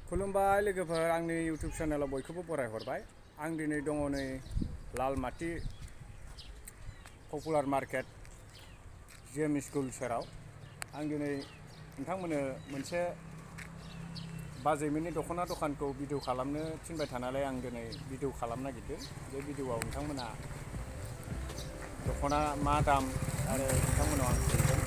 खुलुमबाय लोगोफोर आंनि इउट्यूब चेनेलाव बयखौबो बरायहरबाय। आं दिनै दङ नै लालमाटी पपुलार मार्केट जिएम स्कुल सेराव। आं दिनै नोंथांमोननो मोनसे बाजैमोननि दख'ना दखानखौ भिडिअ खालामनो थिनबाय थानानै आं दिनै भिडिअ खालामनो नागिरदों। बे भिडिअआव नोंथांमोना दख'ना मा दाम आरो नोंथांमोनाव आं सोंगोन।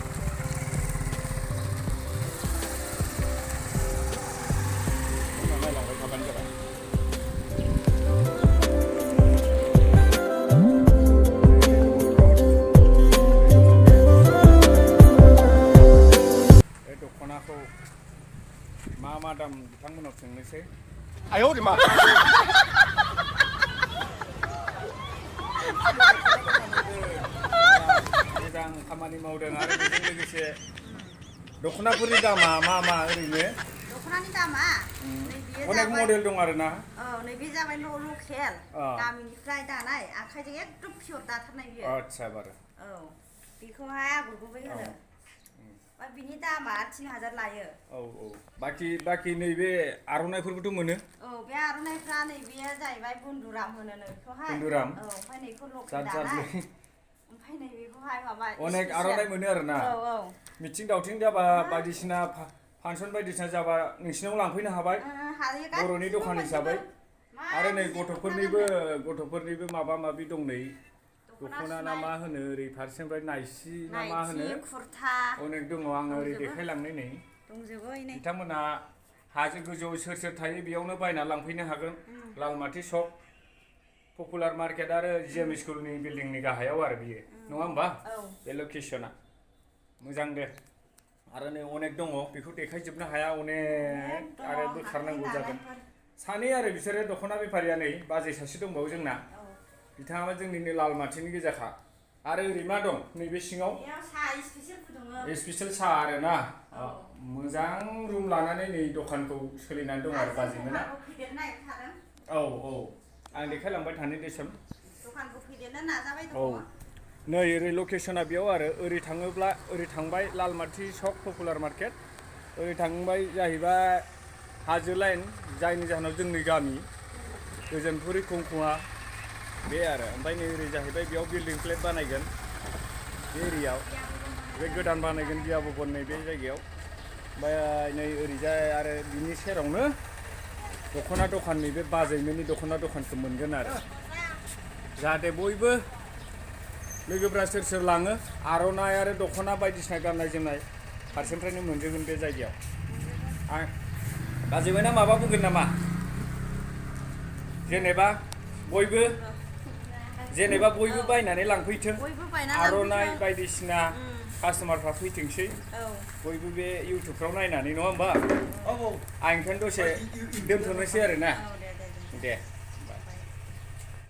नायलांबाय थाबानो जाबाय। बे दख'नाखौ मा दाम बिथांमोनाव सोंनोसै। आयौ रे मा मोजां खामानि मावदों आरो बेजों लोगोसे दख'नाफोरनि दामा मा ओरैनो दख'नानि दामा अनेक मडेल दं आरो ना। औ नैबे जाबाय लकेल गामिनिफ्राय दानाय आखाइजों एकदम पियर दाथारनाय बियो। आच्छा बार औ बेखौहाय आगर गुबै होनो। बिनि दामा 3000 लायो। औ बाकी नैबे आर'नाइफोरबोथ' मोनो। औ बे आर'नाइफ्रा नैबेयो जाहैबाय बन्दुराम होनो नैखौहाय। बन्दुराम औ ओमफ्राय नैखौ लकेल दानाय। ओमफ्राय नैबेखौहाय माबा अनेक आर'नाइ मोनो आरो ना। औ मिथिं दावथिं जाबा बायदिसिना फांसन बायदिसिना जाबा नोंसिनाव लांफैनो हाबाय बर'नि दखान हिसाबै। आरो नै गथ'फोरनिबो माबा माबि दं नै दख'ना ना मा होनो ओरै फारसेनिफ्राय नायसि ना मा होनो कुर्ता अनेक दङ। आङो ओरै देखायलांनाय नै दंजोबो नै बिथांमोना हाजो गोजौआव सोर थायो बेयावनो बायना लांफैनो हागोन। लालमाटी सक पपुलार मार्केट आरो जिएम स्कुलनि बिल्डिंनि गाहायाव आरो बियो नङा होमबा बे लकेसना। मोजां दे। आरो नै अनेक दङ बेखौ देखायजोबनो हाया अनेक आरो बोखारनांगौ जागोन। सानै आरो बिसोरो दख'ना बेफारिया नै बाजै सासे दंबावो जोंना। बिथाङाबो जोंनिनो लालमाटीनि गोजाखा। आरो ओरै मा दं नैबे सिङाव स्पेसियेल साहा आरो ना। मोजां रुम लानानै नै दखानखौ सोलिनानै दं आरो बाजैमोना। औ आं देखायलांबाय थानो देसोन दखानखौ फेदेरनो नाजाबाय दङ। नै ओरै लकेसना बेयाव आरो ओरै थाङोब्ला ओरै थांबाय लालमाटी सक पपुलार मार्केट, ओरै थांबाय जाहैबाय हाजो लाइन जायनि जाहोनाव जोंनि गामि गोजोनपुरि खंखुङा बे आरो। ओमफ्राय नै ओरै जाहैबाय बेयाव बिल्डिं फ्लेट बानायगोन बे एरियायाव। बे गोदान बानायगोन बिया भबन नै बे जायगायाव। ओमफ्राय नै ओरैजाय आरो बिनि सेरावनो दख'ना दखान नैबे बाजैमोननि दख'ना दखानखौ मोनगोन आरो। जाहाथे बयबो लोगोफ्रा सोर लाङो आर'नाइ आरो दख'ना बायदिसिना गाननाय जोमनाय फारसेनिफ्रायनो मोनजोबगोन बे जायगायाव। बाजैमोना माबा बुंगोन नामा? जेनेबा बयबो बायनानै लांफैथों आर'नाइ बायदिसिना कास्टमारफ्रा फैथोंसै बयबो बे इउटुबफ्राव नायनानै नङा होमबा। आं ओंखायनो दसे दोनथ'नोसै आरो ना। दे